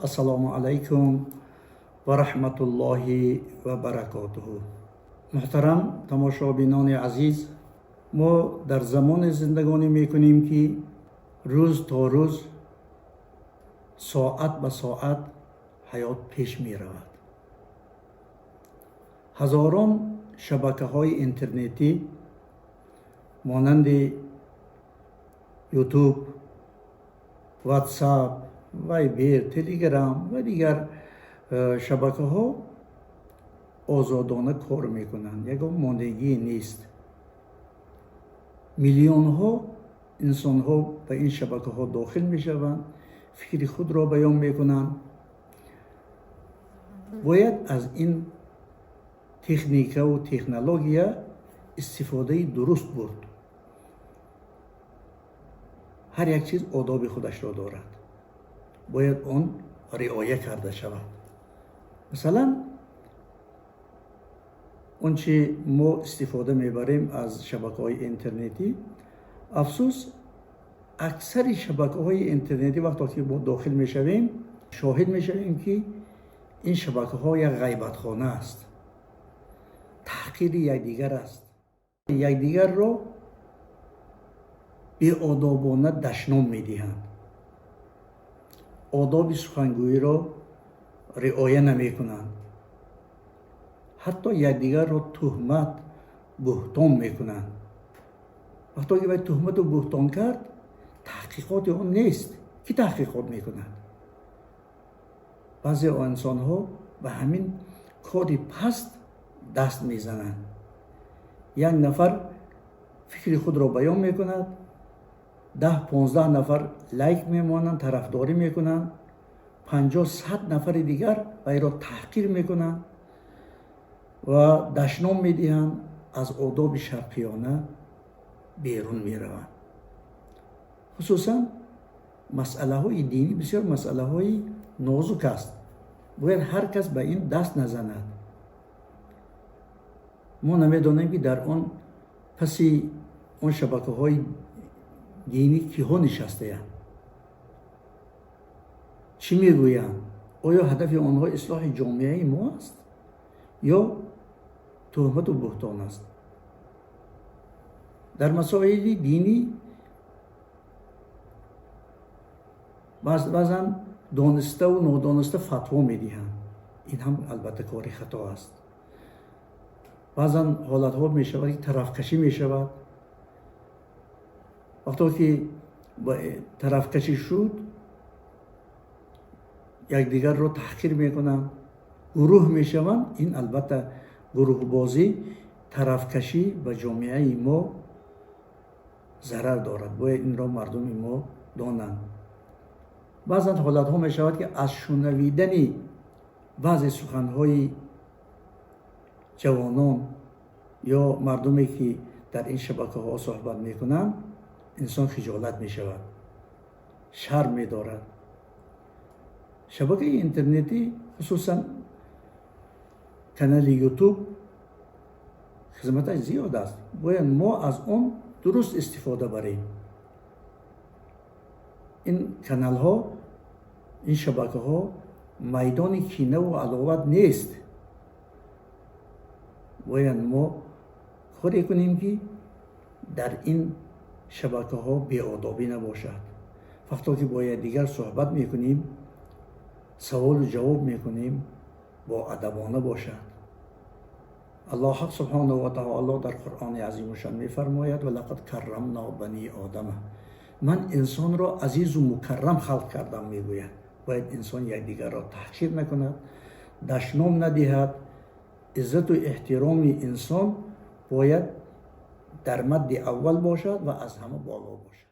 السلام علیکم و رحمت الله و برکاته. محترم تماشابینان عزیز، ما در زمان زندگانی میکنیم که روز تا روز، ساعت به ساعت حیات پیش می رود. هزاران شبکه های اینترنتی مانند یوتیوب، واتساپ، وایبر، تلگرام و دیگر شبکه ها آزادانه کار میکنند. یگان ماندگی نیست. میلیون ها انسان ها به این شبکه ها داخل میشوند، فکر خود را بیان میکنند. باید از این تکنیک و تکنولوژی استفاده درست برد. هر یک چیز آداب خودش را دارد، باید آن رعایت کرده شود. مثلا آنچه ما استفاده میبریم از شبکه های اینترنتی، افسوس اکثر شبکه های اینترنتی وقتی که ما داخل میشویم شاهد میشویم که این شبکه ها یک غیبت خانه است، تحقیر یکدیگر است، یکدیگر را بی آدابانه دشنام میدهند، آداب سخنگویی را رعایت نمی کنند، حتی یکدیگر را تهمت، بهتان میکنند. وقتی که باید تهمت و بهتان کرد، تحقیقات آن نیست. کی تحقیقات میکنند؟ بعضی انسان ها به همین کار پست دست میزنند. یک نفر فکر خود را بیان میکند، 10-15 نفر لایک میمانند، طرفداری میکنند، 50-100 نفر دیگر وی را تحقیر میکنند و دشنام میدهند، از آداب شرقیانه بیرون میروند. خصوصا مسئله های دینی بسیار مسئله های نازک است، باید هر کس به این دست نزند. ما نمیدانیم که در آن پسی آن شبکه های دینی کیها نشسته اند، چی میگویند؟ آیا هدف آنها اصلاح جامعه ما است یا تهمت و بهتان است؟ در مسائل دینی بعضا دانسته و نادانسته فتوا میدهند. این هم البته کار خطا است. بعضا حالت ها می شود که طرف کشی می شود. وقتی که طرف کشی شد، یکدیگر را تحقیر می کنند، گروه می شوند. این البته گروه بازی، طرف کشی به جامعه ما ضرر دارد. باید این را مردم ما دانند. بعضا حالت ها می شود که از شنویدن بعضی سخنهای جوانان یا مردمی که در این شبکه ها صحبت می کنند انسان خجالت می شود، شرم می دارد. شبکه اینترنتی خصوصا کانال یوتیوب خدمتش زیاد است، باید ما از اون درست استفاده بریم. این کانال ها، این شبکه ها میدان کینه و عداوت نیست. باید ما کاری کنیم که در این شبکه ها بی‌آدابی نباشد. وقتی که با دیگر صحبت میکنیم، سوال و جواب میکنیم، با ادبانه باشد. الله حق سبحانه و تعالی در قرآن عظیم شان میفرماید: ولقد کرمنا بنی آدم. من انسان را عزیز و مکرم خلق کردم میگوید. باید انسان یکدیگر را تحقیر نکند، دشنام ندهد. عزت و احترام انسان باید در مد اول باشد و از همه بالا باشد.